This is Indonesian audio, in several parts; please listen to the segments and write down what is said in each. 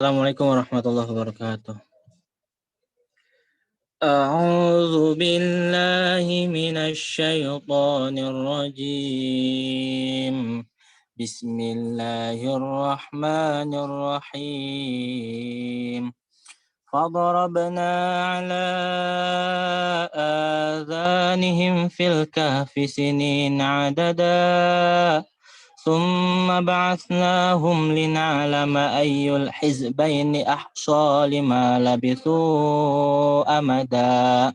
Assalamualaikum warahmatullahi wabarakatuh. A'udzu billahi minasy syaithanir rajim. Bismillahirrahmanirrahim. فضربنا على آذانهم في الكهف سنين عددا ثم بعثناهم لنعلم أي الحزبين أحصى لما لبثوا أمدا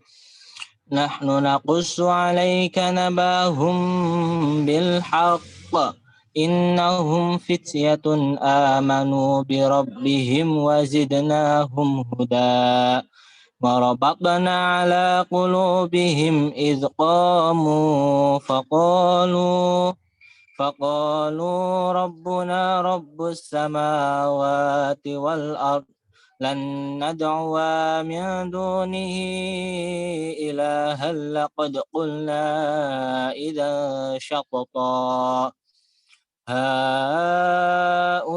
نحن نقص عليك نباهم بالحق إنهم فتية آمنوا بربهم وزدناهم هدى وربطنا على قلوبهم إذ قاموا فقالوا ربنا رب السماوات والأرض لن ندعو من دونه إلها لقد قلنا إذا شططا هؤلاء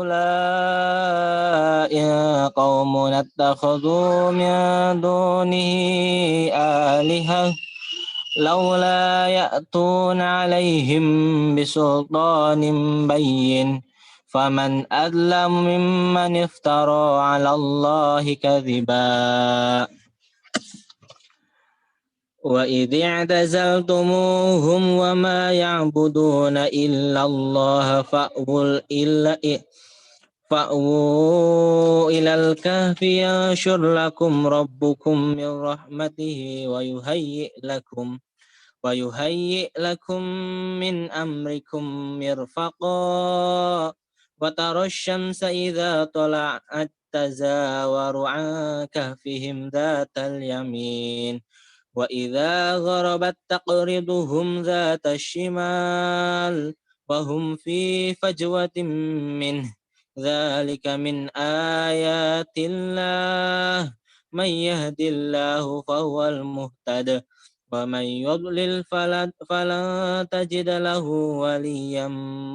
قوم اتخذوا من دونه آلهة لولا يأتون عليهم بسلطان بين فمن أظلم ممن افترى على الله كذبا وإذ اعتزلتموهم وما يعبدون إلا الله فأووا إلى الكهف ينشر لكم ربكم من رحمته ويهيئ لكم من أمركم مرفقا وترى الشمس إذا طلعت تزاور عن كهفهم ذات اليمين وإذا غربت تقرضهم ذات الشمال وهم في فجوة منه ذلك من آيات الله من يهد الله فهو المهتد ومن يضلل فلن تجد له وليا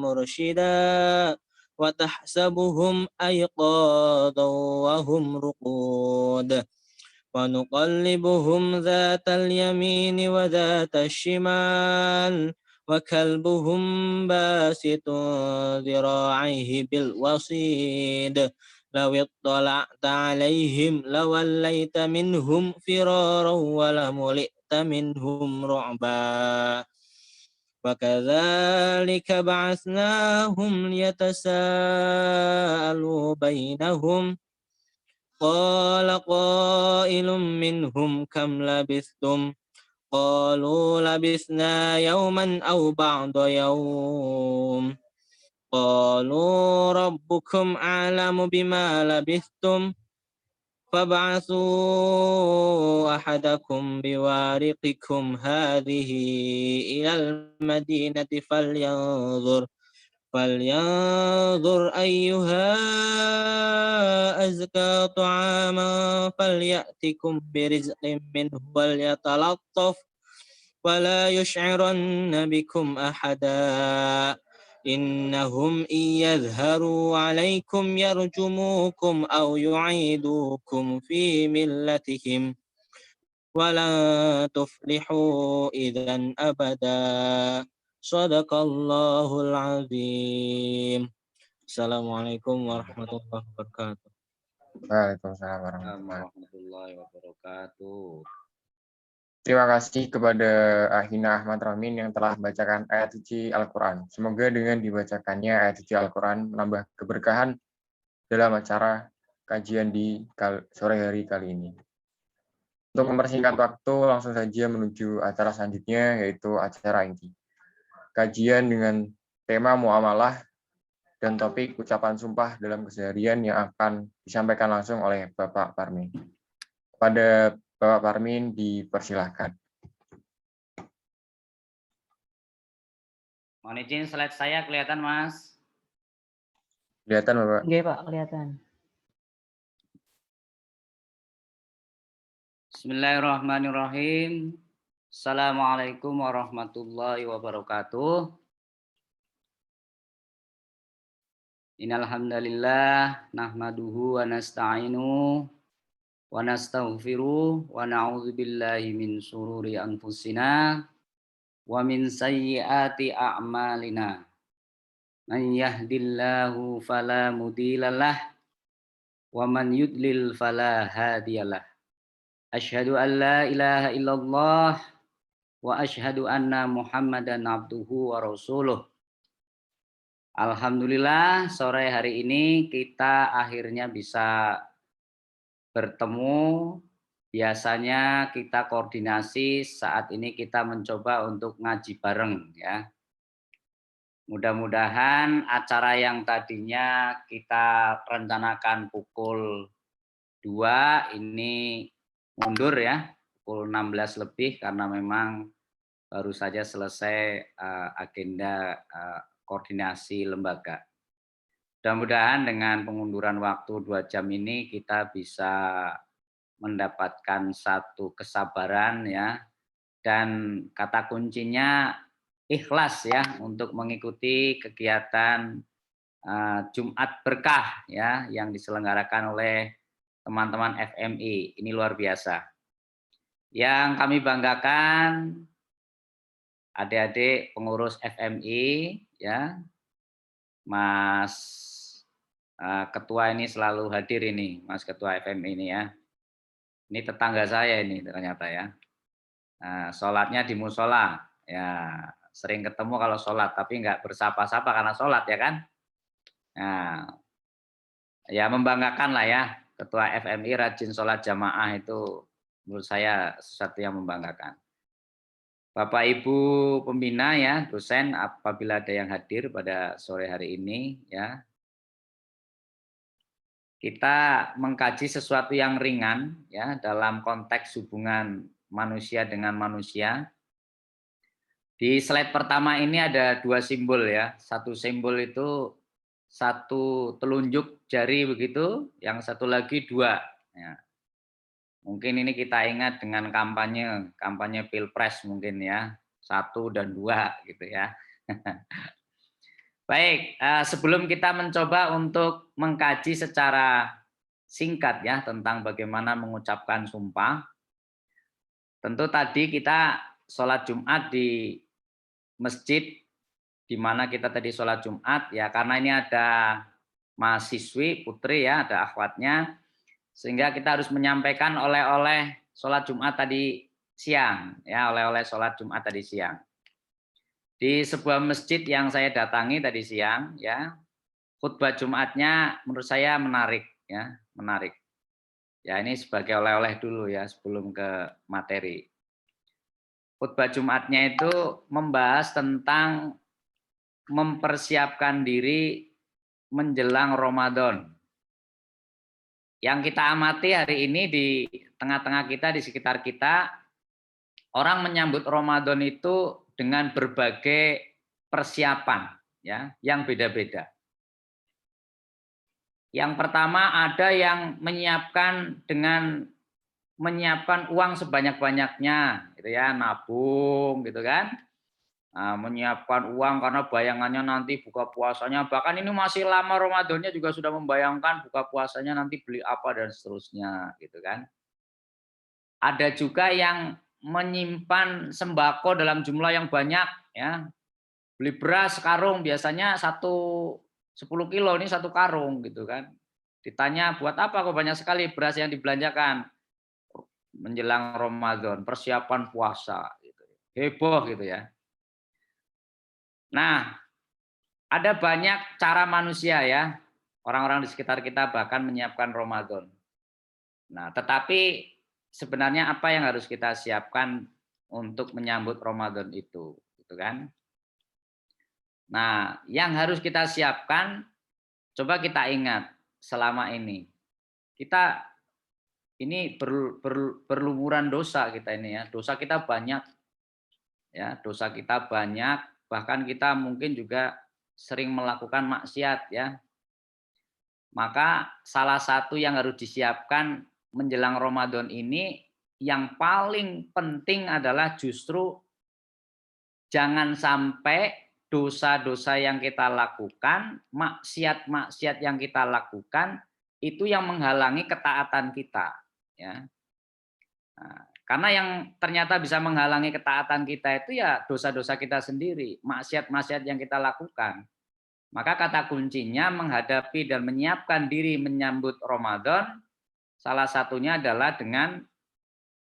مرشدا وتحسبهم أيقاظا وهم رقود ونقلبهم ذات اليمين وذات الشمال وكلبهم باسط ذراعيه بالوصيد لو اطلعت عليهم لوليت منهم فرارا ولملئت منهم رعبا وكذلك بعثناهم ليتساءلوا بينهم قال قائل منهم كم لبثتم قالوا لبثنا يوما أو بعض يوم قالوا ربكم أعلم بما لبثتم فابعثوا أحدكم بوارقكم هذه إلى المدينة فلينظر أيها أزكى طعاما فليأتكم برزق منه وليتلطف ولا يشعرن بكم أحدا إنهم إن يظهروا عليكم يرجموكم أو يعيدوكم في ملتهم ولن تفلحوا إذا أبدا صدق الله العظيم. Assalamualaikum warahmatullahi wabarakatuh. Waalaikumsalam warahmatullahi wabarakatuh. Terima kasih kepada Ahina Ahmad Ramin yang telah membacakan ayat suci Al-Quran. Semoga dengan dibacakannya ayat suci Al-Quran menambah keberkahan dalam acara kajian di sore hari kali ini. Untuk mempersingkat waktu, langsung saja menuju acara selanjutnya, yaitu acara inti. Kajian dengan tema muamalah dan topik ucapan sumpah dalam keseharian yang akan disampaikan langsung oleh Bapak Parmin. Pada Bapak Parmin dipersilahkan. Mohon izin slide saya kelihatan, Mas? Kelihatan, Bapak? Oke, Pak, kelihatan. Bismillahirrahmanirrahim. Assalamualaikum warahmatullahi wabarakatuh. Innal hamdalillah nahmaduhu wa nasta'inu wa nastaghfiruh wa na'udzu billahi min syururi anfusina wa min sayyiati a'malina. Man yahdillahu fala mudhillalah wa man yudlil fala hadiyalah. Asyhadu an la ilaha illallah wa asyhadu anna Muhammadan abduhu wa rasuluh. Alhamdulillah sore hari ini kita akhirnya bisa bertemu. Biasanya kita koordinasi, saat ini kita mencoba untuk ngaji bareng ya. Mudah-mudahan acara yang tadinya kita rencanakan pukul 2 ini mundur ya, pukul 16 lebih karena memang baru saja selesai agenda koordinasi lembaga. Mudah-mudahan dengan pengunduran waktu 2 jam ini kita bisa mendapatkan satu kesabaran ya, dan kata kuncinya ikhlas ya untuk mengikuti kegiatan Jumat Berkah ya yang diselenggarakan oleh teman-teman FMI. Ini luar biasa. Yang kami banggakan adik-adik pengurus FMI ya, Mas Ketua ini selalu hadir ini, Mas Ketua FMI ini ya. Ini tetangga saya ini ternyata ya. Sholatnya di musola, ya sering ketemu kalau sholat, tapi nggak bersapa-sapa karena sholat ya kan. Nah, ya membanggakan lah ya, Ketua FMI rajin sholat jamaah itu menurut saya sesuatu yang membanggakan. Bapak Ibu pembina ya, dosen apabila ada yang hadir pada sore hari ini ya. Kita mengkaji sesuatu yang ringan ya dalam konteks hubungan manusia dengan manusia. Di slide pertama ini ada 2 simbol ya. Satu simbol itu satu telunjuk jari begitu, yang satu lagi 2 ya. Mungkin ini kita ingat dengan kampanye Pilpres mungkin ya, 1 dan 2 gitu ya. Baik, sebelum kita mencoba untuk mengkaji secara singkat ya tentang bagaimana mengucapkan sumpah, tentu tadi kita sholat Jumat di masjid, di mana kita tadi sholat Jumat ya, karena ini ada mahasiswi putri ya, ada akhwatnya, sehingga kita harus menyampaikan oleh-oleh sholat Jumat tadi siang ya, oleh-oleh sholat Jumat tadi siang. Di sebuah masjid yang saya datangi tadi siang ya, khutbah Jumatnya menurut saya menarik ya, menarik. Ya ini sebagai oleh-oleh dulu ya sebelum ke materi. Khutbah Jumatnya itu membahas tentang mempersiapkan diri menjelang Ramadan. Yang kita amati hari ini di tengah-tengah kita, di sekitar kita, orang menyambut Ramadan itu dengan berbagai persiapan ya, yang beda-beda. Yang pertama ada yang menyiapkan dengan menyiapkan uang sebanyak-banyaknya, gitu ya, nabung, gitu kan. Nah, menyiapkan uang karena bayangannya nanti buka puasanya, bahkan ini masih lama Ramadannya juga sudah membayangkan buka puasanya nanti beli apa dan seterusnya, gitu kan. Ada juga yang menyimpan sembako dalam jumlah yang banyak, ya. Beli beras sekarung biasanya 10 kilo ini 1 karung, gitu kan. Ditanya buat apa kok banyak sekali beras yang dibelanjakan menjelang Ramadan, persiapan puasa, gitu. Heboh gitu ya. Nah, ada banyak cara manusia ya, orang-orang di sekitar kita bahkan menyiapkan Ramadan. Nah, tetapi sebenarnya apa yang harus kita siapkan untuk menyambut Ramadan itu, gitu kan? Nah, yang harus kita siapkan, coba kita ingat selama ini. Kita ini berlumuran dosa kita ini ya, dosa kita banyak, ya dosa kita banyak, bahkan kita mungkin juga sering melakukan maksiat ya. Maka salah satu yang harus disiapkan menjelang Ramadan ini yang paling penting adalah justru jangan sampai dosa-dosa yang kita lakukan, maksiat-maksiat yang kita lakukan, itu yang menghalangi ketaatan kita. Ya. Nah, karena yang ternyata bisa menghalangi ketaatan kita itu ya dosa-dosa kita sendiri, maksiat-maksiat yang kita lakukan. Maka kata kuncinya menghadapi dan menyiapkan diri menyambut Ramadan, salah satunya adalah dengan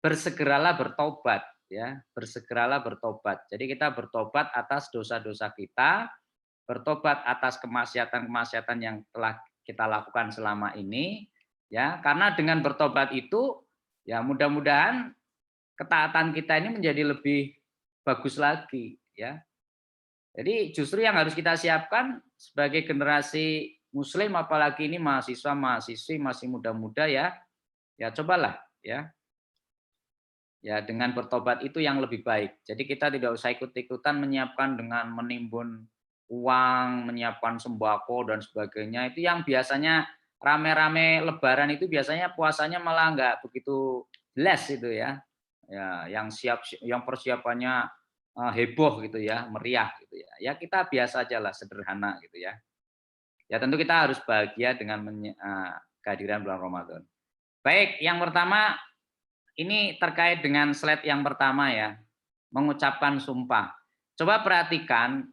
bersegeralah bertobat, ya, bersegeralah bertobat. Jadi kita bertobat atas dosa-dosa kita, bertobat atas kemaksiatan-kemaksiatan yang telah kita lakukan selama ini, ya, karena dengan bertobat itu, ya mudah-mudahan ketaatan kita ini menjadi lebih bagus lagi, ya. Jadi justru yang harus kita siapkan sebagai generasi Muslim, apalagi ini mahasiswa-mahasiswi masih muda-muda ya, ya cobalah ya. Ya, dengan bertobat itu yang lebih baik. Jadi kita tidak usah ikut-ikutan menyiapkan dengan menimbun uang, menyiapkan sembako dan sebagainya. Itu yang biasanya rame-rame Lebaran itu biasanya puasanya malah nggak begitu jelas itu ya. Ya, yang persiapannya heboh gitu ya, meriah gitu ya. Ya kita biasa aja lah, sederhana gitu ya. Ya tentu kita harus bahagia dengan kehadiran bulan Ramadan. Baik, yang pertama ini terkait dengan slide yang pertama ya, mengucapkan sumpah. Coba perhatikan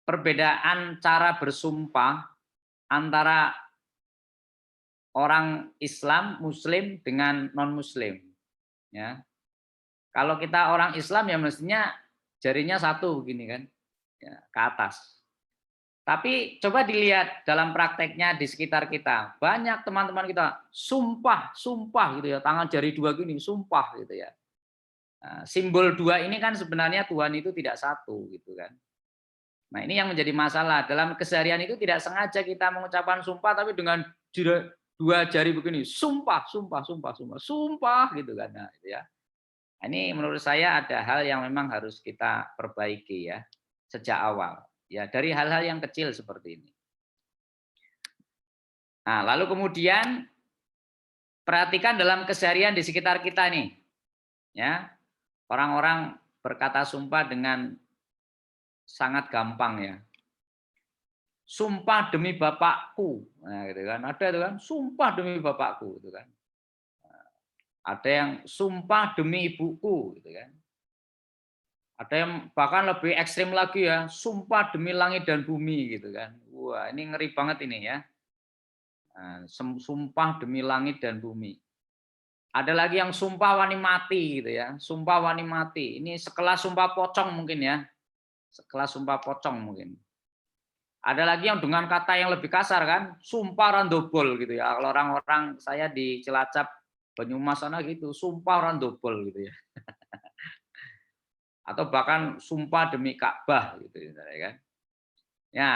perbedaan cara bersumpah antara orang Islam, Muslim dengan non-Muslim. Ya, kalau kita orang Islam ya mestinya jarinya satu begini kan, ya, ke atas. Tapi coba dilihat dalam prakteknya di sekitar kita, banyak teman-teman kita sumpah gitu ya, tangan jari dua gini, sumpah gitu ya. Nah, simbol dua ini kan sebenarnya Tuhan itu tidak satu gitu kan. Nah ini yang menjadi masalah, dalam keseharian itu tidak sengaja kita mengucapkan sumpah tapi dengan dua jari begini, sumpah gitu kan. Nah, gitu ya. Ini menurut saya ada hal yang memang harus kita perbaiki ya sejak awal. Ya, dari hal-hal yang kecil seperti ini. Nah, lalu kemudian perhatikan dalam keseharian di sekitar kita nih. Ya. Orang-orang berkata sumpah dengan sangat gampang ya. Sumpah demi bapakku. Nah, gitu kan. Ada itu kan, sumpah demi bapakku gitu kan. Ada yang sumpah demi ibuku gitu kan. Ada yang bahkan lebih ekstrim lagi ya, sumpah demi langit dan bumi gitu kan. Wah, ini ngeri banget ini ya. Sumpah demi langit dan bumi. Ada lagi yang sumpah wani mati gitu ya, sumpah wani mati. Ini sekelas sumpah pocong mungkin ya, sekelas sumpah pocong mungkin. Ada lagi yang dengan kata yang lebih kasar kan, sumpah randobol gitu ya. Kalau orang-orang saya di Cilacap, Banyumas sana gitu, sumpah randobol gitu ya. Atau bahkan sumpah demi Ka'bah gitu ya kan. Ya,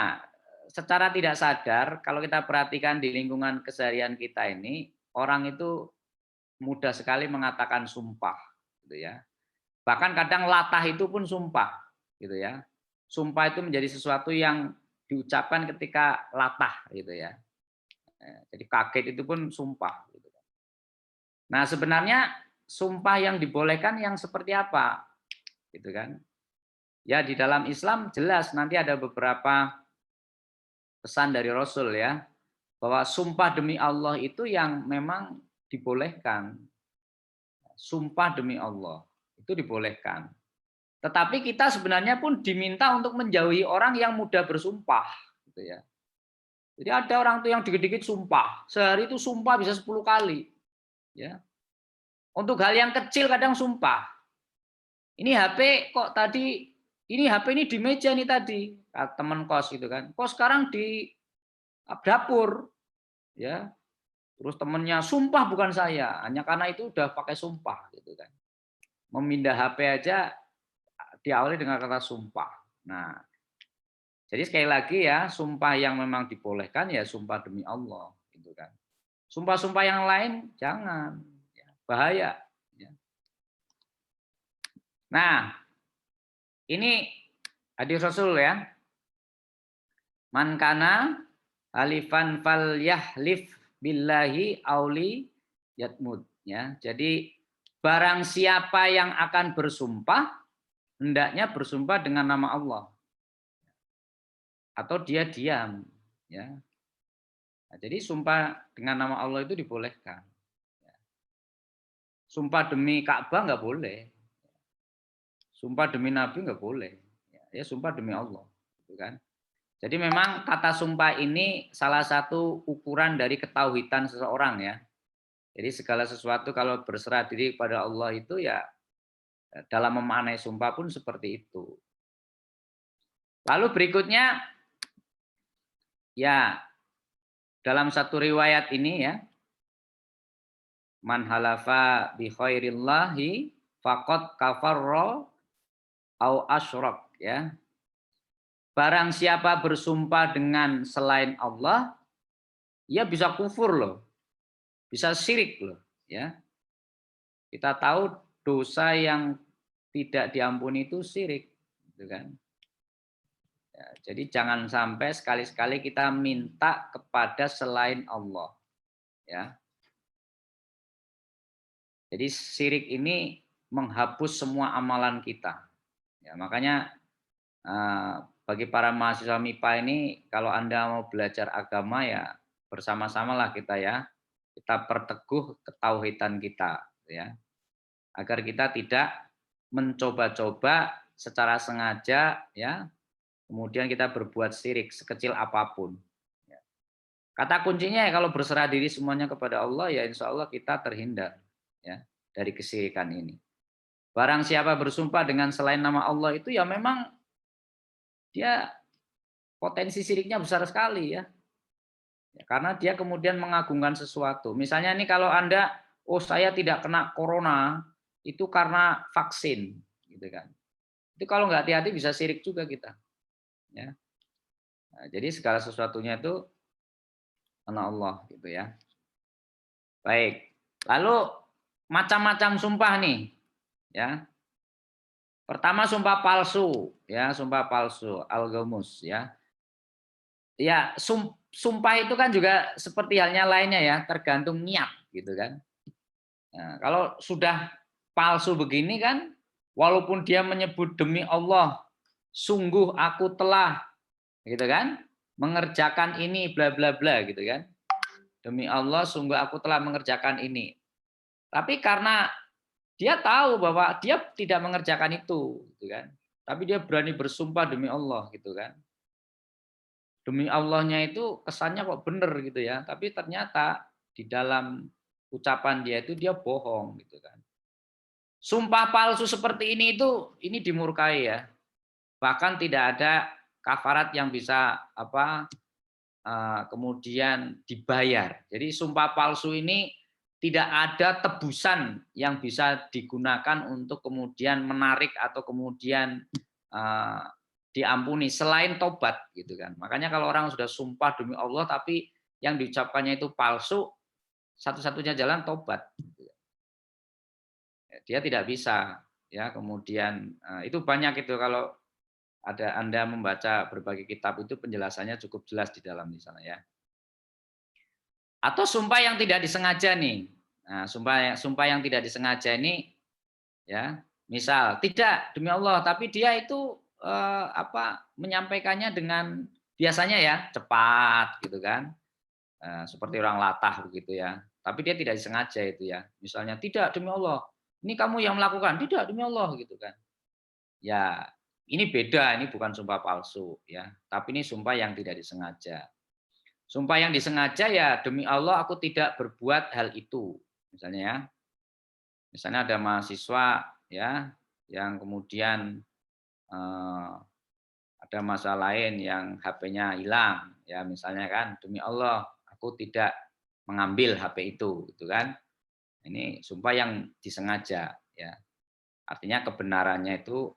secara tidak sadar kalau kita perhatikan di lingkungan keseharian kita ini, orang itu mudah sekali mengatakan sumpah gitu ya. Bahkan kadang latah itu pun sumpah gitu ya. Sumpah itu menjadi sesuatu yang diucapkan ketika latah gitu ya. Jadi kaget itu pun sumpah gitu. Nah, sebenarnya sumpah yang dibolehkan yang seperti apa? Gitu kan. Ya di dalam Islam jelas nanti ada beberapa pesan dari Rasul ya, bahwa sumpah demi Allah itu yang memang dibolehkan. Sumpah demi Allah itu dibolehkan. Tetapi kita sebenarnya pun diminta untuk menjauhi orang yang mudah bersumpah gitu ya. Jadi ada orang tuh yang dikit-dikit sumpah, sehari itu sumpah bisa 10 kali. Ya. Untuk hal yang kecil kadang sumpah. Ini HP kok tadi, ini HP ini di meja nih tadi, teman kos gitu kan. Kos sekarang di dapur, ya. Terus temennya sumpah bukan saya, hanya karena itu udah pakai sumpah gitu kan. Memindah HP aja diawali dengan kata sumpah. Nah, jadi sekali lagi ya, sumpah yang memang dibolehkan ya sumpah demi Allah gitu kan. Sumpah-sumpah yang lain jangan, ya, bahaya. Ya. Nah, ini hadis Rasul ya. Man kana halifan fal yahlif billahi auli yatmud ya. Jadi barang siapa yang akan bersumpah hendaknya bersumpah dengan nama Allah. atau dia diam, ya. Nah, jadi sumpah dengan nama Allah itu dibolehkan. Sumpah demi Ka'bah nggak boleh. Sumpah demi Nabi nggak boleh. Ya sumpah demi Allah, gitu kan. Jadi memang kata sumpah ini salah satu ukuran dari ketauhidan seseorang ya. Jadi segala sesuatu kalau berserah diri kepada Allah itu ya dalam memaknai sumpah pun seperti itu. Lalu berikutnya ya dalam satu riwayat ini ya, man halafa bi khairillahi faqad kafarra au asyrak ya. Barang siapa bersumpah dengan selain Allah, ia bisa kufur loh. Bisa syirik loh, ya. Kita tahu dosa yang tidak diampuni itu syirik, gitu kan. Ya, jadi jangan sampai sekali-sekali kita minta kepada selain Allah, ya. Jadi syirik ini menghapus semua amalan kita. Ya, makanya bagi para mahasiswa MIPA ini kalau Anda mau belajar agama ya bersama-samalah kita ya. Kita perteguh ketauhidan kita ya. Agar kita tidak mencoba-coba secara sengaja ya. Kemudian kita berbuat syirik sekecil apapun. Ya. Kata kuncinya ya kalau berserah diri semuanya kepada Allah ya insya Allah kita terhindar ya dari kesyirikan ini. Barang siapa bersumpah dengan selain nama Allah itu ya memang dia potensi syiriknya besar sekali ya. Ya, karena dia kemudian mengagungkan sesuatu. Misalnya nih kalau Anda, oh saya tidak kena corona, itu karena vaksin. Gitu kan. Itu kalau nggak hati-hati bisa syirik juga kita. Ya. Nah, jadi segala sesuatunya itu karena Allah. Gitu ya. Baik. Lalu macam-macam sumpah nih. Ya. Pertama sumpah palsu. Ya, sumpah palsu. Al-ghamus. Ya. Ya, sumpah itu kan juga seperti halnya lainnya ya, tergantung niat gitu kan. Nah, kalau sudah palsu begini kan, walaupun dia menyebut demi Allah, sungguh aku telah gitu kan, mengerjakan ini bla bla bla gitu kan. Demi Allah, sungguh aku telah mengerjakan ini. Tapi karena dia tahu bahwa dia tidak mengerjakan itu gitu kan. Tapi dia berani bersumpah demi Allah gitu kan. Demi Allahnya itu kesannya kok benar gitu ya, tapi ternyata di dalam ucapan dia itu dia bohong gitu kan. Sumpah palsu seperti ini dimurkai ya. Bahkan tidak ada kafarat yang bisa kemudian dibayar. Jadi sumpah palsu ini tidak ada tebusan yang bisa digunakan untuk kemudian menarik atau kemudian diampuni selain tobat gitu kan. Makanya kalau orang sudah sumpah demi Allah tapi yang diucapkannya itu palsu, satu-satunya jalan tobat. Dia tidak bisa ya kemudian itu banyak itu kalau ada Anda membaca berbagai kitab itu penjelasannya cukup jelas di dalam di sana ya. Atau sumpah yang tidak disengaja nih. Nah, sumpah yang tidak disengaja ini ya, misal tidak demi Allah tapi dia itu menyampaikannya dengan biasanya ya cepat gitu kan, seperti orang latah begitu ya. Tapi dia tidak disengaja itu ya. Misalnya tidak demi Allah, ini kamu yang melakukan, tidak demi Allah gitu kan. Ya ini beda, ini bukan sumpah palsu ya. Tapi ini sumpah yang tidak disengaja. Sumpah yang disengaja ya demi Allah aku tidak berbuat hal itu. Misalnya ya. Misalnya ada mahasiswa ya yang kemudian ada masalah lain yang HP-nya hilang ya misalnya kan demi Allah aku tidak mengambil HP itu gitu kan. Ini sumpah yang disengaja ya. Artinya kebenarannya itu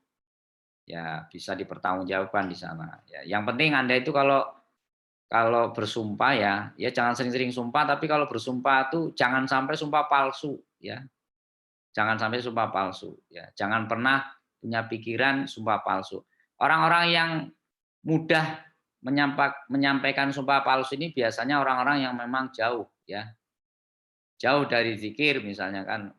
ya bisa dipertanggungjawabkan di sana ya. Yang penting Anda itu kalau bersumpah ya jangan sering-sering sumpah tapi kalau bersumpah itu jangan sampai sumpah palsu ya. Jangan sampai sumpah palsu ya. Jangan pernah punya pikiran sumpah palsu. Orang-orang yang mudah menyampaikan sumpah palsu ini biasanya orang-orang yang memang jauh ya. Jauh dari zikir misalnya kan.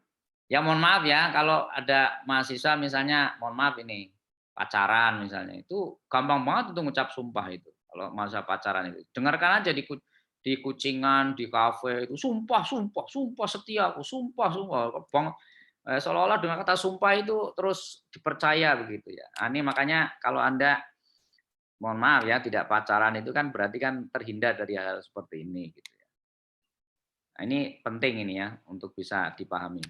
Ya mohon maaf ya kalau ada mahasiswa misalnya mohon maaf ini pacaran misalnya itu gampang banget untuk ngucap sumpah itu. kalau masa pacaran itu. Dengarkan aja di Kucingan, di kafe itu sumpah setia aku, sumpah. Seolah-olah dengan kata sumpah itu terus dipercaya begitu ya. Nah, ini makanya kalau Anda mohon maaf ya tidak pacaran itu kan berarti kan terhindar dari hal seperti ini gitu ya. Nah, ini penting ini ya untuk bisa dipahami.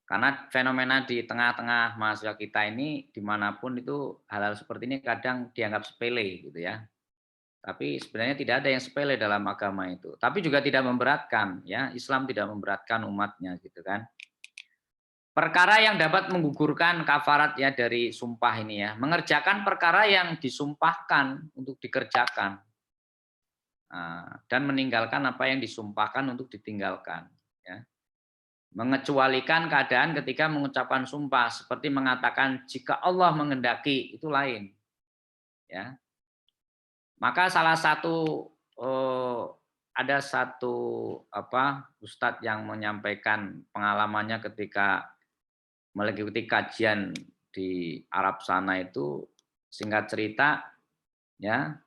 Karena fenomena di tengah-tengah mahasiswa kita ini dimanapun itu hal-hal seperti ini kadang dianggap sepele gitu ya. Tapi sebenarnya tidak ada yang sepele dalam agama itu. Tapi juga tidak memberatkan ya. Islam tidak memberatkan umatnya gitu kan. Perkara yang dapat menggugurkan kafarat ya dari sumpah ini ya. Mengerjakan perkara yang disumpahkan untuk dikerjakan. Dan meninggalkan apa yang disumpahkan untuk ditinggalkan ya. Mengecualikan keadaan ketika mengucapkan sumpah seperti mengatakan jika Allah menghendaki itu lain ya. Maka salah satu ada satu ustadz yang menyampaikan pengalamannya ketika mengikuti kajian di Arab sana itu, singkat cerita ya,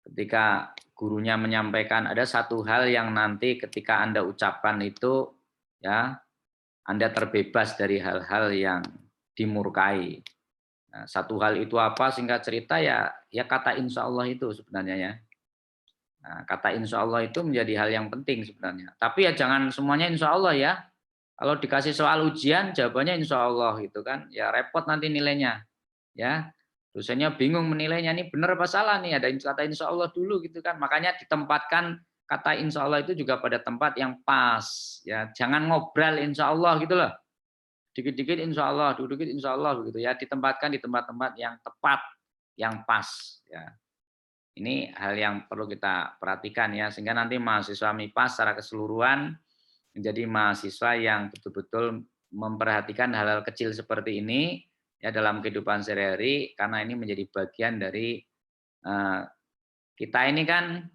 ketika gurunya menyampaikan ada satu hal yang nanti ketika Anda ucapkan itu ya Anda terbebas dari hal-hal yang dimurkai. Nah, satu hal itu apa? Singkat cerita ya kata insya Allah itu sebenarnya ya. Nah, kata insya Allah itu menjadi hal yang penting sebenarnya. Tapi ya jangan semuanya insya Allah ya. Kalau dikasih soal ujian jawabannya insya Allah gitu kan. Ya repot nanti nilainya. Ya. Dosennya bingung menilainya ini benar apa salah nih. Ada kata insya Allah dulu gitu kan. Makanya ditempatkan kata insya Allah itu juga pada tempat yang pas ya, jangan ngobrol insya Allah gitu loh, dikit-dikit insya Allah, dikit-dikit insya Allah begitu ya, ditempatkan di tempat-tempat yang tepat, yang pas ya. Ini hal yang perlu kita perhatikan ya, sehingga nanti mahasiswa MIPA secara keseluruhan menjadi mahasiswa yang betul-betul memperhatikan hal-hal kecil seperti ini ya dalam kehidupan sehari-hari, karena ini menjadi bagian dari kita ini kan.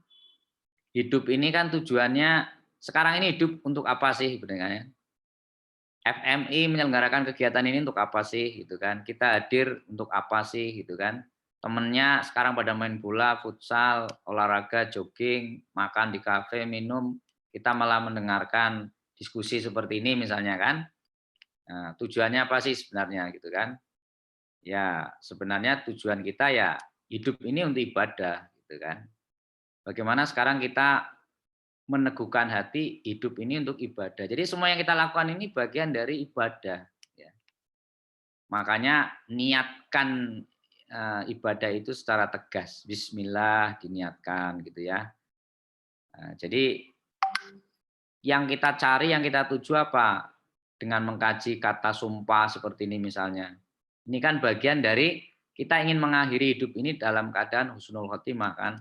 Hidup ini kan tujuannya, sekarang ini hidup untuk apa sih sebenarnya? FMI menyelenggarakan kegiatan ini untuk apa sih gitu kan? Kita hadir untuk apa sih gitu kan? Temennya sekarang pada main bola, futsal, olahraga, jogging, makan di kafe, minum, kita malah mendengarkan diskusi seperti ini misalnya kan? Nah, tujuannya apa sih sebenarnya gitu kan? Ya sebenarnya tujuan kita ya hidup ini untuk ibadah gitu kan? Bagaimana sekarang kita meneguhkan hati hidup ini untuk ibadah. Jadi semua yang kita lakukan ini bagian dari ibadah. Ya. Makanya niatkan ibadah itu secara tegas. Bismillah diniatkan gitu ya. Nah, jadi yang kita cari, yang kita tuju apa? Dengan mengkaji kata sumpah seperti ini misalnya. Ini kan bagian dari kita ingin mengakhiri hidup ini dalam keadaan husnul khotimah kan.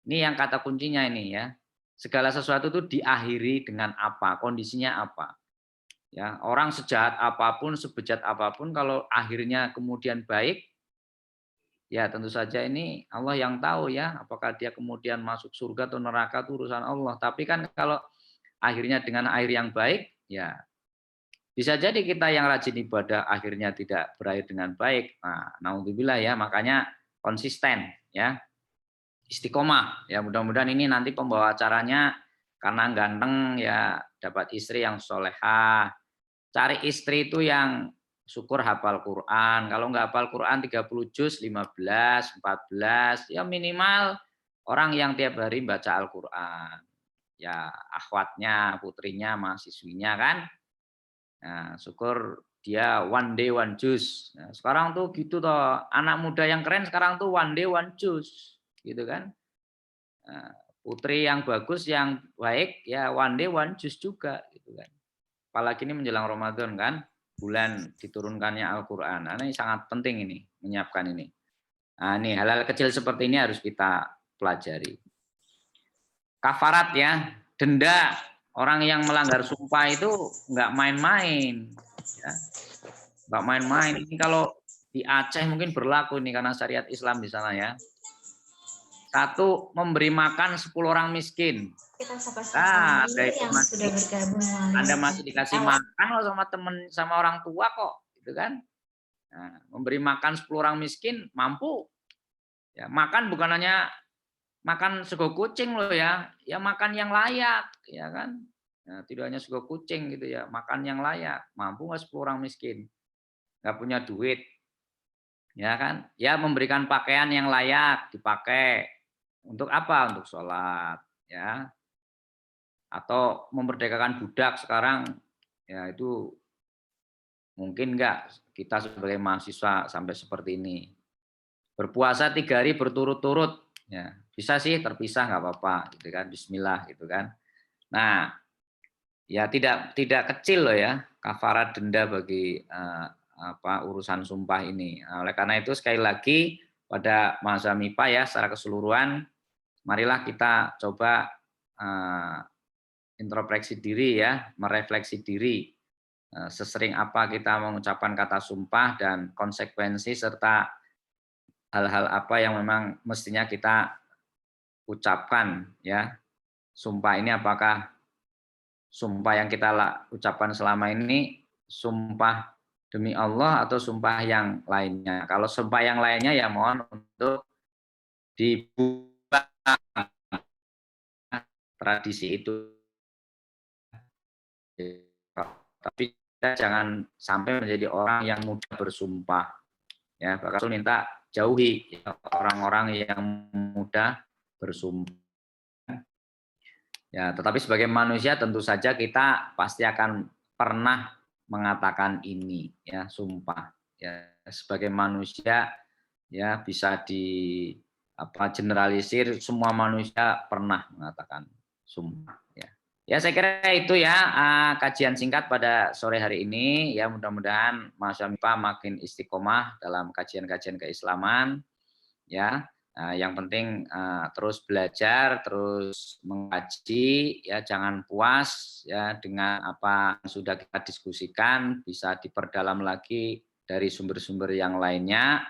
Ini yang kata kuncinya ini ya. Segala sesuatu itu diakhiri dengan apa, kondisinya apa. Ya, orang sejahat apapun, sebejat apapun, kalau akhirnya kemudian baik, ya tentu saja ini Allah yang tahu ya, apakah dia kemudian masuk surga atau neraka itu urusan Allah. Tapi kan kalau akhirnya dengan akhir yang baik, ya bisa jadi kita yang rajin ibadah akhirnya tidak berakhir dengan baik. Nah, naudzubillah ya, makanya konsisten ya. Istiqomah ya, mudah-mudahan ini nanti pembawa acaranya karena ganteng ya dapat istri yang solehah. Cari istri itu yang syukur hafal Quran, kalau nggak hafal Quran 30 juz 15 14 ya minimal orang yang tiap hari baca Al-Quran ya, akhwatnya, putrinya, mahasiswinya kan. Nah, syukur dia one day one juz. Nah, sekarang tuh gitu toh, anak muda yang keren sekarang tuh one day one juz gitu kan. Nah, putri yang bagus yang baik ya one day one juz juga gitu kan. Apalagi ini menjelang Ramadan kan, bulan diturunkannya Al-Qur'an. Nah, ini sangat penting ini menyiapkan ini. Nah, ini hal-hal kecil seperti ini harus kita pelajari. Kafarat ya, denda orang yang melanggar sumpah itu nggak main-main ya. Nggak main-main. Ini kalau di Aceh mungkin berlaku ini karena syariat Islam di sana ya. Satu, memberi makan 10 orang miskin. Nah, ada informasi Anda masih dikasih makan loh sama teman, sama orang tua kok, gitu kan? Nah, memberi makan 10 orang miskin mampu, Ya, makan bukan hanya makan sego kucing loh ya, ya makan yang layak, ya kan? Ya, tidak hanya sego kucing gitu ya, makan yang layak. Mampu nggak 10 orang miskin, nggak punya duit, ya kan? Ya memberikan pakaian yang layak dipakai untuk apa? Untuk sholat, ya. Atau memerdekakan budak sekarang, ya itu mungkin nggak kita sebagai mahasiswa sampai seperti ini. Berpuasa 3 hari berturut-turut, ya bisa sih terpisah nggak apa-apa, gitu kan? Bismillah, gitu kan? Nah, ya tidak kecil loh ya kafarat denda bagi urusan sumpah ini. Nah, oleh karena itu sekali lagi pada masa MIPA ya secara keseluruhan, marilah kita coba introspeksi diri ya, merefleksi diri sesering apa kita mengucapkan kata sumpah dan konsekuensi serta hal-hal apa yang memang mestinya kita ucapkan ya. Sumpah ini apakah sumpah yang kita ucapkan selama ini sumpah demi Allah atau sumpah yang lainnya. Kalau sumpah yang lainnya ya mohon untuk dibuat tradisi itu. Tapi kita jangan sampai menjadi orang yang mudah bersumpah. Ya, Pak Rasul minta jauhi orang-orang yang mudah bersumpah. Ya, tetapi sebagai manusia tentu saja kita pasti akan pernah mengatakan ini ya, sumpah. Ya, sebagai manusia ya bisa generalisir semua manusia pernah mengatakan sumpah ya. Ya saya kira itu ya kajian singkat pada sore hari ini ya, mudah-mudahan Mas MIPA makin istiqomah dalam kajian-kajian keislaman ya. Yang penting terus belajar, terus mengkaji, ya jangan puas ya dengan apa yang sudah kita diskusikan, bisa diperdalam lagi dari sumber-sumber yang lainnya.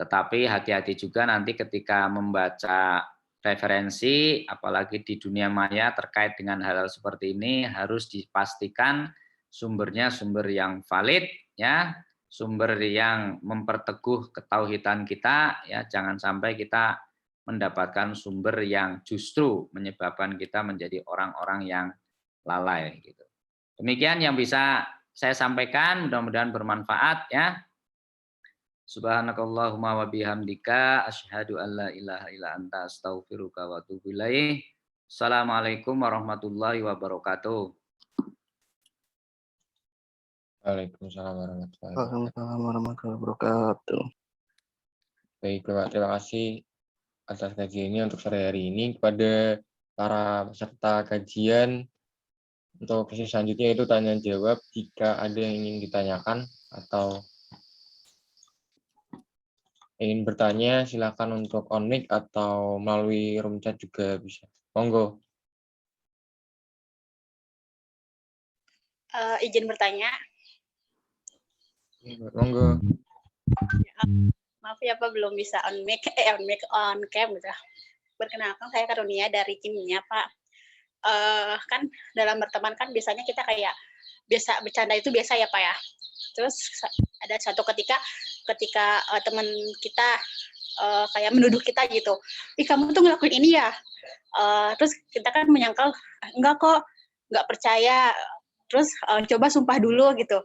Tetapi hati-hati juga nanti ketika membaca referensi, apalagi di dunia maya terkait dengan hal-hal seperti ini, harus dipastikan sumbernya sumber yang valid, ya, sumber yang memperteguh ketauhidan kita, ya jangan sampai kita mendapatkan sumber yang justru menyebabkan kita menjadi orang-orang yang lalai gitu. Demikian yang bisa saya sampaikan, mudah-mudahan bermanfaat ya. Subhanakallahumma wa bihamdika asyhadu an la ilaha illa anta astaghfiruka wa atubu ilaik. Assalamualaikum warahmatullahi wabarakatuh. Waalaikumsalam warahmatullahi wabarakatuh. Waalaikumsalam warahmatullahi wabarakatuh. Baik, Bapak, terima kasih atas kajian ini untuk sore hari ini. Kepada para peserta kajian, untuk sesi selanjutnya itu tanya jawab. Jika ada yang ingin ditanyakan atau ingin bertanya, silakan untuk on mic atau melalui room chat juga bisa. Monggo. Izin bertanya. Monggo. Maaf ya Pak, belum bisa on mic, on cam gitu. Perkenalkan saya Karunia dari Kimia Pak. Kan dalam berteman kan biasanya kita kayak biasa bercanda itu biasa ya Pak ya. Terus ada satu ketika teman kita kayak menuduh kita gitu, ih kamu tuh ngelakuin ini ya. Terus kita kan menyangkal enggak kok, nggak percaya. Terus coba sumpah dulu gitu.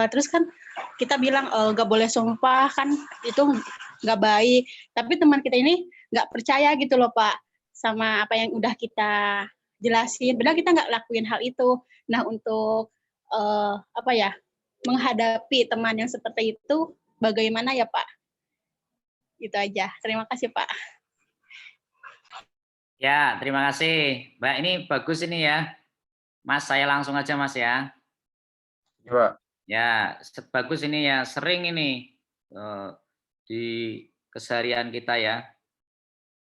Terus kan kita bilang nggak boleh sumpah kan itu nggak baik. Tapi teman kita ini nggak percaya gitu loh Pak sama apa yang udah kita jelasin. Padahal kita nggak lakuin hal itu. Nah untuk menghadapi teman yang seperti itu bagaimana ya Pak? Itu aja. Terima kasih Pak. Ya, terima kasih. Mbak, ini bagus ini ya. Mas, saya langsung aja Mas ya. Coba. Ya, bagus ini ya. Sering ini di keseharian kita ya.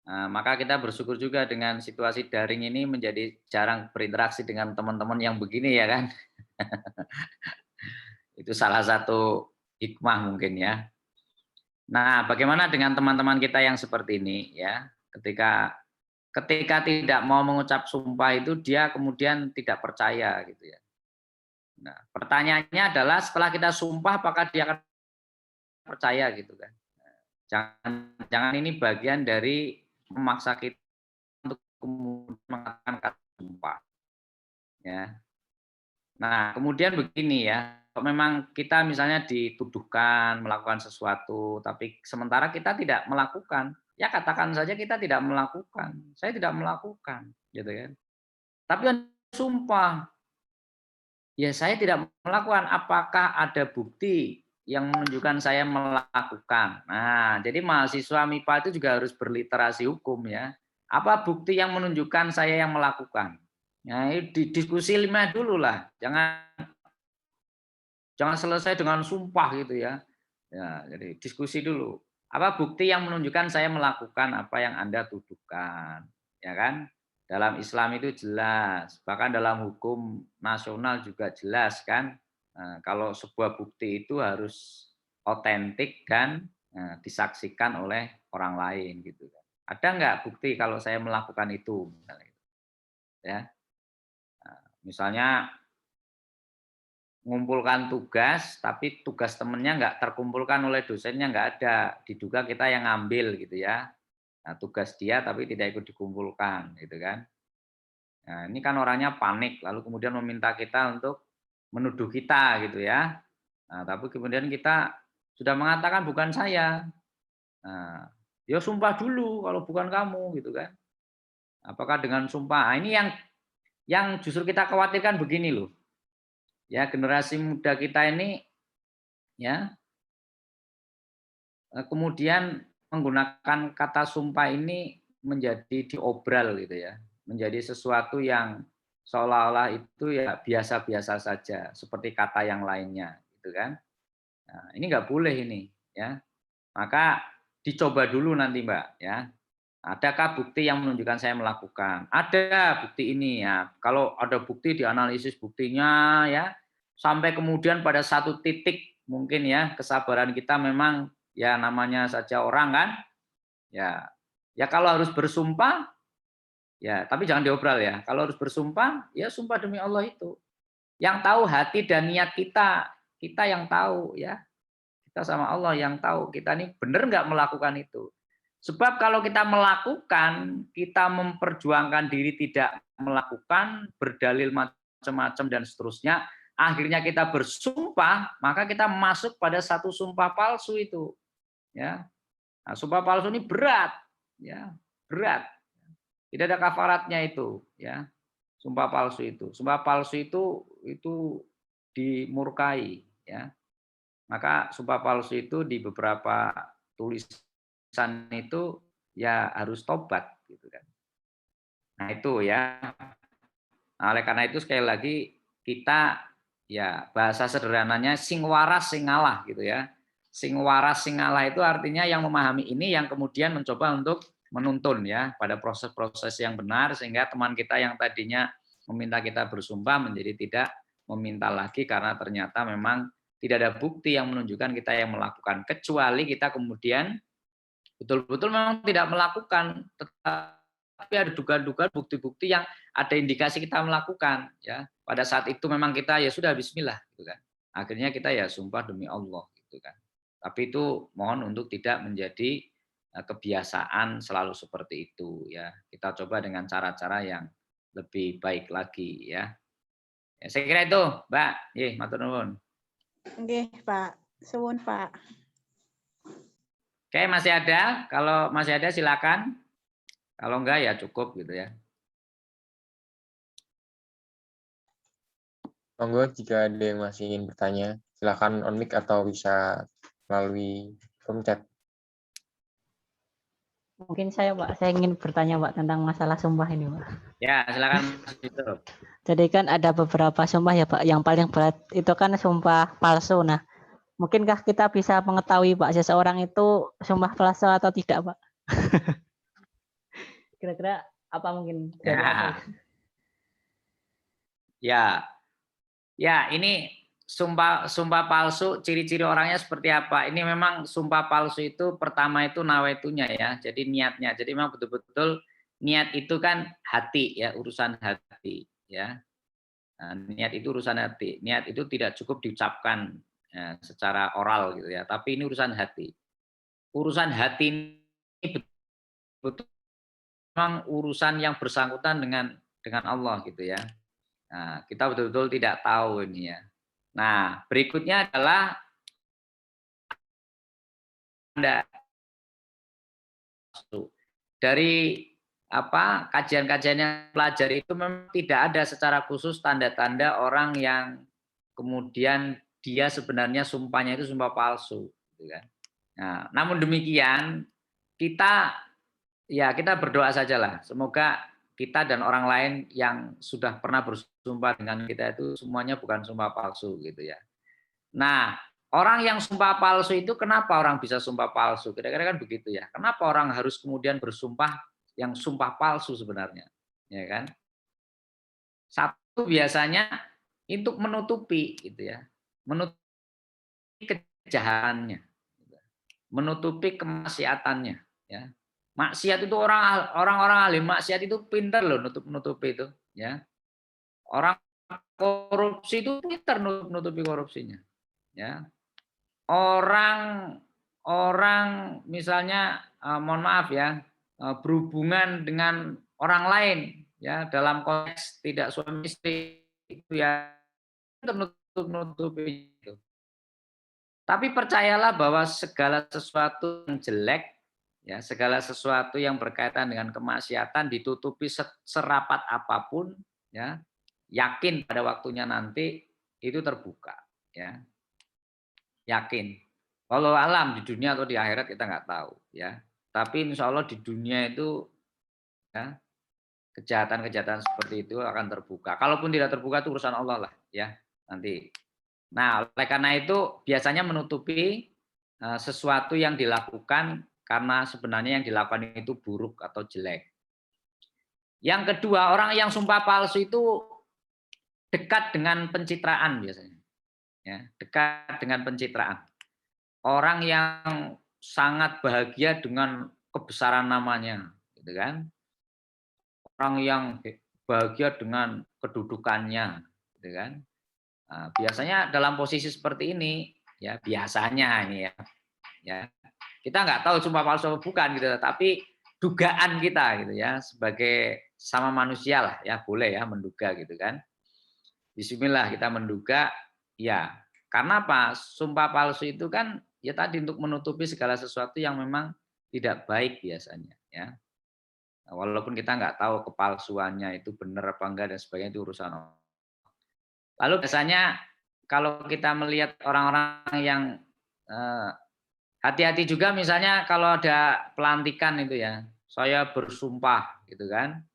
Nah, maka kita bersyukur juga dengan situasi daring ini menjadi jarang berinteraksi dengan teman-teman yang begini ya kan. Itu salah satu hikmah mungkin ya. Nah, bagaimana dengan teman-teman kita yang seperti ini ya? Ketika tidak mau mengucap sumpah itu dia kemudian tidak percaya gitu ya. Nah, pertanyaannya adalah setelah kita sumpah apakah dia akan percaya gitu kan? Jangan ini bagian dari memaksa kita untuk kemudian mengatakan kata sumpah. Ya. Nah, kemudian begini ya, kalau memang kita misalnya dituduhkan melakukan sesuatu, tapi sementara kita tidak melakukan, ya katakan saja kita tidak melakukan. Saya tidak melakukan, gitu kan. Tapi kan sumpah, ya saya tidak melakukan. Apakah ada bukti yang menunjukkan saya melakukan? Nah, jadi mahasiswa MIPA itu juga harus berliterasi hukum ya. Apa bukti yang menunjukkan saya yang melakukan? Nah, ini diskusi 5 dulu lah. Jangan selesai dengan sumpah gitu ya. Ya, jadi diskusi dulu. Apa bukti yang menunjukkan saya melakukan apa yang Anda tuduhkan? Ya kan? Dalam Islam itu jelas, bahkan dalam hukum nasional juga jelas kan. Nah, kalau sebuah bukti itu harus otentik dan disaksikan oleh orang lain gitu kan. Ada nggak bukti kalau saya melakukan itu? Misalnya, ya. Nah, misalnya mengumpulkan tugas, tapi tugas temennya nggak terkumpulkan oleh dosennya, nggak ada. Diduga kita yang ngambil gitu ya. Nah, tugas dia tapi tidak ikut dikumpulkan, gitu kan. Nah, ini kan orangnya panik, lalu kemudian meminta kita untuk menuduh kita gitu ya. Nah, tapi kemudian kita sudah mengatakan bukan saya. Nah, ya sumpah dulu kalau bukan kamu gitu kan. Apakah dengan sumpah? Nah, ini yang justru kita khawatirkan begini loh. Ya, generasi muda kita ini ya kemudian menggunakan kata sumpah ini menjadi diobral gitu ya, menjadi sesuatu yang seolah-olah itu ya biasa-biasa saja, seperti kata yang lainnya, gitu kan. Nah, ini nggak boleh ini, ya. Maka dicoba dulu nanti Mbak, ya. Adakah bukti yang menunjukkan saya melakukan? Ada bukti ini ya. Kalau ada bukti dianalisis buktinya ya, sampai kemudian pada satu titik mungkin ya kesabaran kita memang ya namanya saja orang kan, ya ya kalau harus bersumpah ya tapi jangan diobral ya. Kalau harus bersumpah ya sumpah demi Allah itu. Yang tahu hati dan niat kita, kita yang tahu ya. Kita sama Allah yang tahu kita ini benar nggak melakukan itu. Sebab kalau kita melakukan, kita memperjuangkan diri tidak melakukan, berdalil macam-macam dan seterusnya, akhirnya kita bersumpah, maka kita masuk pada satu sumpah palsu itu. Ya, nah, sumpah palsu ini berat, ya, berat. Tidak ada kafaratnya itu, ya. Sumpah palsu itu. Sumpah palsu itu dimurkai, ya. Maka sumpah palsu itu di beberapa tulisan itu ya harus tobat gitu kan. Nah, itu ya. Nah, oleh karena itu sekali lagi kita ya bahasa sederhananya sing waras sing ngalah gitu ya. Sing waras sing ngalah itu artinya yang memahami ini yang kemudian mencoba untuk menuntun ya pada proses-proses yang benar sehingga teman kita yang tadinya meminta kita bersumpah menjadi tidak meminta lagi karena ternyata memang tidak ada bukti yang menunjukkan kita yang melakukan kecuali kita kemudian betul-betul memang tidak melakukan tapi ada dugaan-dugaan bukti-bukti yang ada indikasi kita melakukan ya pada saat itu memang kita ya sudah bismillah gitu kan akhirnya kita ya sumpah demi Allah gitu kan tapi itu mohon untuk tidak menjadi kebiasaan selalu seperti itu ya kita coba dengan cara-cara yang lebih baik lagi ya, ya saya kira itu Mbak matur nuwun. Oke, Pak. Suwun, Pak. Oke, masih ada? Kalau masih ada silakan. Kalau enggak ya cukup gitu ya. Monggo jika ada yang masih ingin bertanya, silakan on mic atau bisa melalui room chat. Mungkin saya ingin bertanya Pak tentang masalah sumpah ini Pak. Ya silakan itu. Jadi kan ada beberapa sumpah ya Pak, yang paling berat itu kan sumpah palsu. Nah, mungkinkah kita bisa mengetahui Pak seseorang itu sumpah palsu atau tidak Pak? Kira-kira apa mungkin? Ya ini sumpah palsu, ciri-ciri orangnya seperti apa? Ini memang sumpah palsu itu pertama itu nawaitunya ya, jadi niatnya. Jadi memang betul-betul niat itu kan hati ya, urusan hati ya. Nah, niat itu urusan hati. Niat itu tidak cukup diucapkan ya, secara oral gitu ya, tapi ini urusan hati. urusan hati ini betul memang urusan yang bersangkutan dengan Allah gitu ya. Nah, kita betul-betul tidak tahu ini ya. Nah, berikutnya adalah dari kajian-kajian yang pelajari itu memang tidak ada secara khusus tanda-tanda orang yang kemudian dia sebenarnya sumpahnya itu sumpah palsu, gitu kan. Nah, namun demikian kita berdoa sajalah, semoga kita dan orang lain yang sudah pernah bersumpah dengan kita itu semuanya bukan sumpah palsu gitu ya. Nah, orang yang sumpah palsu itu kenapa orang bisa sumpah palsu? Kira-kira kan begitu ya. Kenapa orang harus kemudian bersumpah yang sumpah palsu sebenarnya? Ya kan? Satu biasanya untuk menutupi gitu ya. Menutupi kejahatannya. Menutupi kemaksiatannya ya. Maksiat itu orang-orang ahli maksiat itu pintar loh nutupi itu ya. Orang korupsi itu pintar nutupi korupsinya ya. Orang misalnya mohon maaf ya, berhubungan dengan orang lain ya dalam konteks tidak suami istri itu ya nutupi itu. Tapi percayalah bahwa segala sesuatu yang jelek ya, segala sesuatu yang berkaitan dengan kemaksiatan ditutupi serapat apapun ya, yakin pada waktunya nanti itu terbuka ya. Yakin. Kalau alam di dunia atau di akhirat kita nggak tahu ya. Tapi insya Allah di dunia itu ya, kejahatan-kejahatan seperti itu akan terbuka. Kalaupun tidak terbuka itu urusan Allah lah ya nanti. Nah, oleh karena itu biasanya menutupi sesuatu yang dilakukan karena sebenarnya yang dilakukan itu buruk atau jelek. Yang kedua, orang yang sumpah palsu itu dekat dengan pencitraan biasanya. Ya, dekat dengan pencitraan. Orang yang sangat bahagia dengan kebesaran namanya, gitu kan? Orang yang bahagia dengan kedudukannya, gitu kan? Nah, biasanya dalam posisi seperti ini, ya biasanya ini ya kita nggak tahu sumpah palsu atau bukan gitu, tapi dugaan kita gitu ya sebagai sama manusia lah ya boleh ya menduga gitu kan. Bismillah kita menduga ya karena apa? Sumpah palsu itu kan ya tadi untuk menutupi segala sesuatu yang memang tidak baik biasanya ya. Nah, walaupun kita nggak tahu kepalsuannya itu benar apa enggak dan sebagainya itu urusan Allah. Lalu biasanya kalau kita melihat orang-orang yang hati-hati juga misalnya kalau ada pelantikan itu ya, saya bersumpah gitu kan.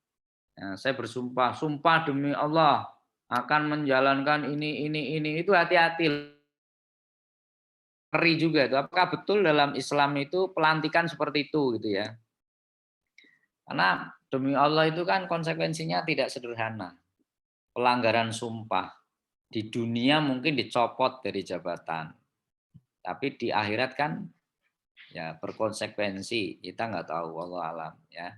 Ya, saya bersumpah, sumpah demi Allah akan menjalankan ini itu hati-hati. Ngeri juga itu. Apakah betul dalam Islam itu pelantikan seperti itu gitu ya? Karena demi Allah itu kan konsekuensinya tidak sederhana. Pelanggaran sumpah. Di dunia mungkin dicopot dari jabatan. Tapi di akhirat kan ya berkonsekuensi. Kita nggak tahu, wallahu alam ya.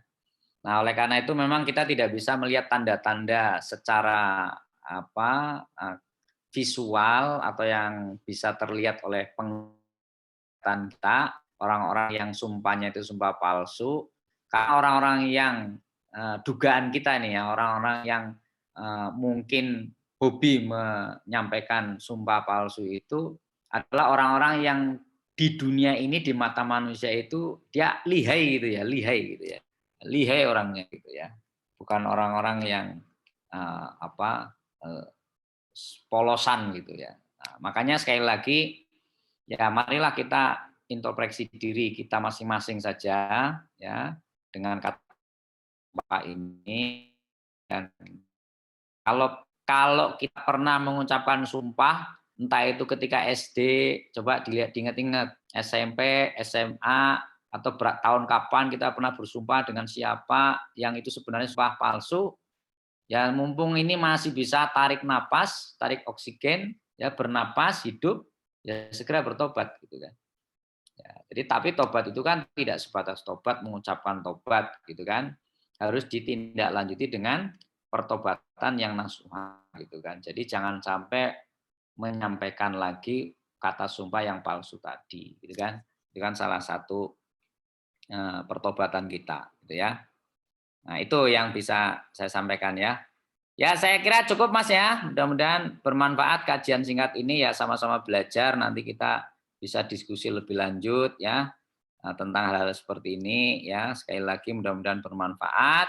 Nah, oleh karena itu memang kita tidak bisa melihat tanda-tanda secara visual atau yang bisa terlihat oleh penglihatan kita, orang-orang yang sumpahnya itu sumpah palsu, karena orang-orang yang dugaan kita nih ya, orang-orang yang mungkin hobi menyampaikan sumpah palsu itu adalah orang-orang yang di dunia ini di mata manusia itu dia lihai gitu ya, lihai orangnya gitu ya, bukan orang-orang yang polosan gitu ya. Nah, makanya sekali lagi ya marilah kita introspeksi diri kita masing-masing saja ya dengan kata ini. Dan kalau kita pernah mengucapkan sumpah entah itu ketika SD, coba diingat-ingat SMP, SMA atau tahun kapan kita pernah bersumpah dengan siapa yang itu sebenarnya sumpah palsu. Ya mumpung ini masih bisa tarik napas, tarik oksigen, ya bernapas, hidup, ya segera bertobat gitu kan. Ya, jadi tapi tobat itu kan tidak sebatas tobat mengucapkan tobat gitu kan, harus ditindaklanjuti dengan pertobatan yang nasuha gitu kan. Jadi jangan sampai menyampaikan lagi kata sumpah yang palsu tadi gitu kan. Itu kan salah satu pertobatan kita, gitu ya. Nah, itu yang bisa saya sampaikan ya. Ya, saya kira cukup Mas ya. Mudah-mudahan bermanfaat kajian singkat ini ya, sama-sama belajar. Nanti kita bisa diskusi lebih lanjut ya tentang hal-hal seperti ini ya. Sekali lagi mudah-mudahan bermanfaat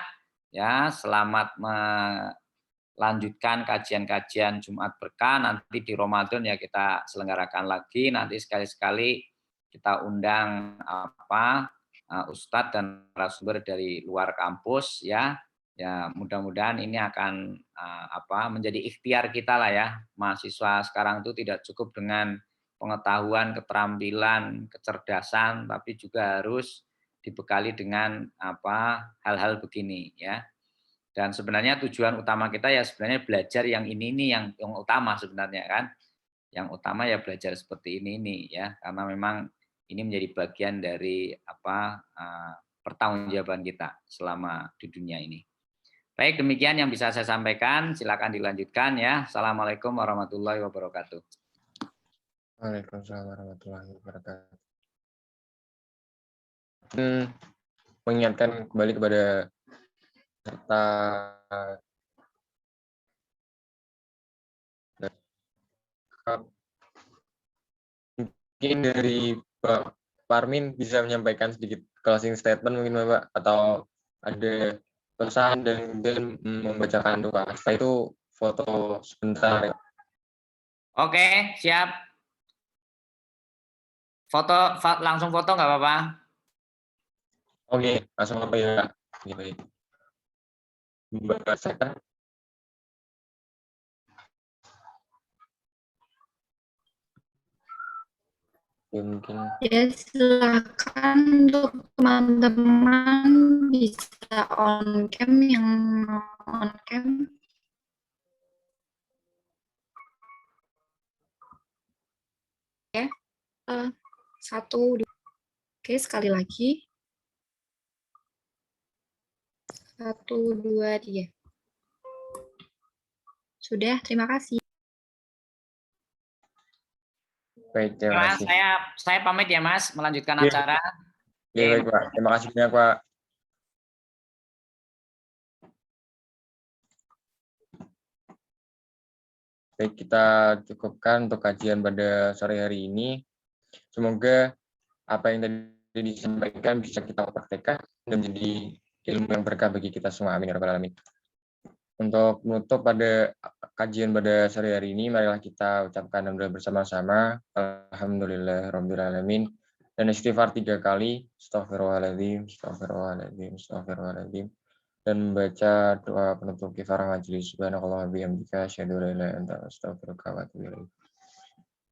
ya. Selamat melanjutkan kajian-kajian Jumat Berkah. Nanti di Ramadan ya kita selenggarakan lagi. Nanti sekali-sekali kita undang Ustadz dan narasumber dari luar kampus ya. Ya, mudah-mudahan ini akan menjadi ikhtiar kita lah ya. Mahasiswa sekarang itu tidak cukup dengan pengetahuan, keterampilan, kecerdasan, tapi juga harus dibekali dengan hal-hal begini ya. Dan sebenarnya tujuan utama kita ya sebenarnya belajar yang ini yang utama sebenarnya kan. Yang utama ya belajar seperti ini ya, karena memang ini menjadi bagian dari pertanggungjawaban kita selama di dunia ini. Baik, demikian yang bisa saya sampaikan. Silakan dilanjutkan ya. Assalamualaikum warahmatullahi wabarakatuh. Waalaikumsalam warahmatullahi wabarakatuh. Mengingatkan kembali kepada peserta mungkin dari Pak Parmin bisa menyampaikan sedikit closing statement mungkin Bapak, atau ada pesan dan membacakan doa. Setelah itu foto sebentar. Oke, siap. Langsung foto nggak apa-apa? Oke, langsung apa ya? Baik. Bacakan. Ya, mungkin. Ya, silakan untuk teman-teman bisa on cam yang on cam. Ya, 1, 2. Oke, sekali lagi. 1, 2, 3. Sudah, terima kasih. Baik, terima kasih. Saya pamit ya Mas, melanjutkan Ya. acara. Ya, baik Pak. Terima kasih banyak Pak. Baik, kita cukupkan untuk kajian pada sore hari ini. Semoga apa yang tadi disampaikan bisa kita praktekkan dan menjadi ilmu yang berkah bagi kita semua. Amin ya rabbal alamin. Untuk menutup pada kajian pada sore hari ini, marilah kita ucapkan alhamdulillah bersama-sama. Alhamdulillah rabbil alamin. Dan istighfar 3 kali. Astaghfirullahaladzim, astaghfirullahaladzim, astaghfirullahaladzim. Dan membaca doa penutup kifarah majelis. Subhanallah bihamdika asyhadu an la ilaha illa anta astaghfiruka wa atubu ilaik.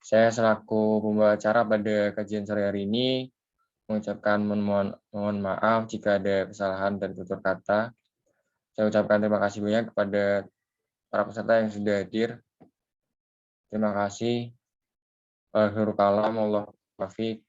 Saya selaku pembawa acara pada kajian sore hari ini mengucapkan mohon maaf jika ada kesalahan dan tutur kata. Saya ucapkan terima kasih banyak kepada para peserta yang sudah hadir. Terima kasih. Akhirul kalam, Allah wafik.